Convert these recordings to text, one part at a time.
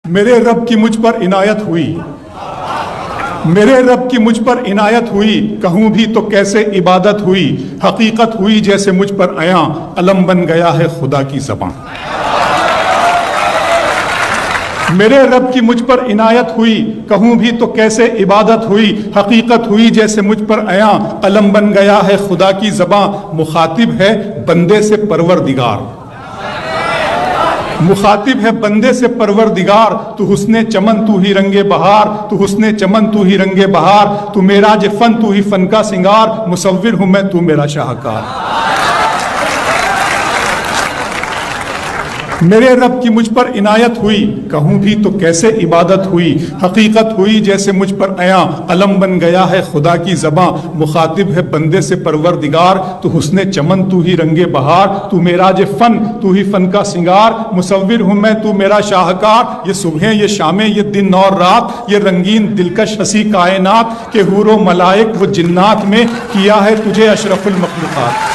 मेरे रब की मुझ पर इनायत हुई, मेरे रब की मुझ पर इनायत हुई, कहूँ भी तो कैसे इबादत हुई, हकीकत हुई जैसे मुझ पर आया, अलम बन गया है खुदा की ज़बां। मेरे रब की मुझ पर इनायत हुई, कहूँ भी तो कैसे इबादत हुई, हकीकत हुई जैसे मुझ पर आया, अलम बन गया है खुदा की ज़बां। मुखातिब है बंदे से परवरदिगार, मुखातिब है बंदे से परवरदिगार, तू हुस्ने चमन तू ही रंगे बहार, तू हुस्ने चमन तू ही रंगे बहार, तू मेराज फन तू ही फन का सिंगार, मुसव्विर हूं मैं तू मेरा शाहकार। मेरे रब की मुझ पर इनायत हुई, कहूँ भी तो कैसे इबादत हुई, हकीकत हुई जैसे मुझ पर आया, अलम बन गया है खुदा की ज़बां। मुखातिब है बंदे से परवरदिगार, तू हुस्ने चमन तू ही रंगे बहार, तू मेराज फन तू ही फन का सिंगार, मुसव्विर हूँ मैं तू मेरा शाहकार। ये सुबह ये शामें ये दिन और रात, ये रंगीन दिलकश हसी कायनात, के हूरो मलाइक व जिन्नात में किया है तुझे अशरफुल मखलूकात।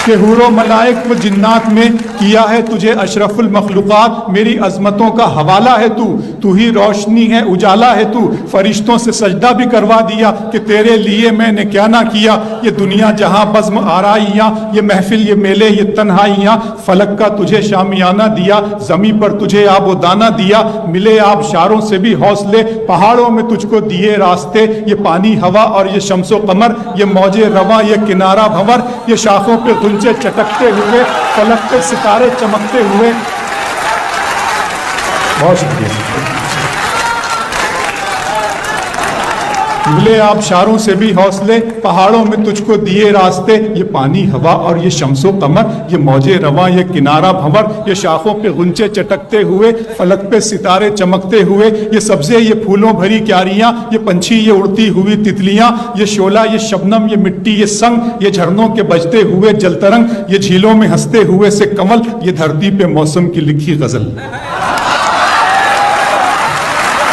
के हूरो मलाइक व जिन्नात में किया है तुझे अशरफुल मखलूकात। मेरी अजमतों का हवाला है तू, तू ही रोशनी है उजाला है तू, फरिश्तों से सजदा भी करवा दिया कि तेरे लिए मैंने क्या ना किया। ये दुनिया जहां बज़्म आराइयाँ, ये महफिल ये मेले ये तन्हाइयाँ, फलक का तुझे शामियाना दिया, जमी पर तुझे आबो दाना दिया, मिले आबशारों से भी हौसले, पहाड़ों में तुझको दिए रास्ते, ये पानी हवा और ये शम्सो कमर, ये मौजे रवा ये किनारा भंवर, ये शाखों पे गुंजे चटकते हुए, फलक पे सितारे चमकते हुए। बहुत शुक्रिया। मिले आबशारों से भी हौसले, पहाड़ों में तुझको दिए रास्ते, ये पानी हवा और ये शम्सो कमर, ये मौजे रवा ये किनारा भंवर, ये शाखों पे गुंचे चटकते हुए, फलक पे सितारे चमकते हुए, ये सब्जे ये फूलों भरी क्यारियां, ये पंछी ये उड़ती हुई तितलियां, ये शोला ये शबनम ये मिट्टी ये संग, ये झरनों के बजते हुए जलतरंग, ये झीलों में हंसते हुए से कमल, ये धरती पे मौसम की लिखी गजल।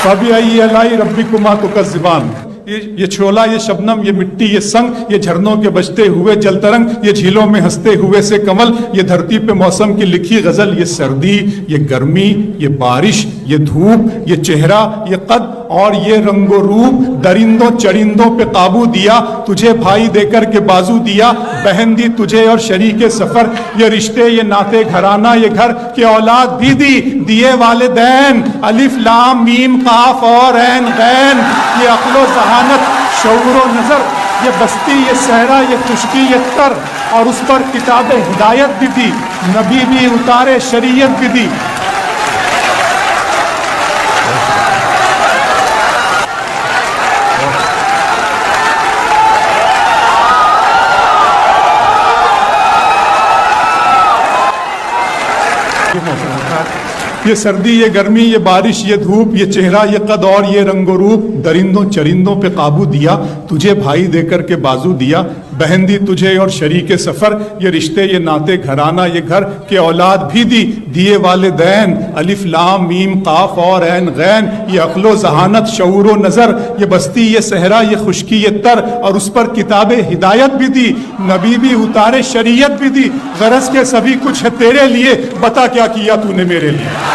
फबिअय्यि आलाइ रब्बिकुमा तुकज़्ज़िबान, ये शोला ये शबनम ये मिट्टी ये संग, ये झरनों के बजते हुए जलतरंग, ये झीलों में हंसते हुए से कमल, ये धरती पे मौसम की लिखी गजल। ये सर्दी ये गर्मी ये बारिश ये धूप ये चेहरा ये कद और ये रंगो रूप, दरिंदों चरिंदों पे काबू दिया, तुझे भाई देकर के बाजू दिया, बहन दी तुझे और शरीके सफर, ये रिश्ते ये नाते घराना ये घर, के औलाद भी दी दिए वालिदैन, अलिफ लाम मीम काफ और ऐन गैन, ये अक्लो जहानत शऊरो नजर, ये बस्ती ये सहरा ये खुशकी ये तर, और उस पर किताब हिदायत भी थी, नबी भी उतारे शरीयत भी दी। ये सर्दी ये गर्मी ये बारिश ये धूप ये चेहरा ये कद और ये रंगो रूप, दरिंदों चरिंदों पे काबू दिया, तुझे भाई देकर के बाजू दिया, बहन दी तुझे और शरीके सफर, ये रिश्ते ये नाते घराना ये घर, के औलाद भी दी दिए वालिदैन, अलिफ लाम मीम काफ और ऐन गैन, ये अक्लो जहानत शऊरो नजर, ये बस्ती ये सहरा ये खुशकी ये तर, और उस पर किताबे हिदायत भी दी, नबी भी उतारे शरीयत भी दी। गरज के सभी कुछ है तेरे लिए, बता क्या किया तूने मेरे लिए।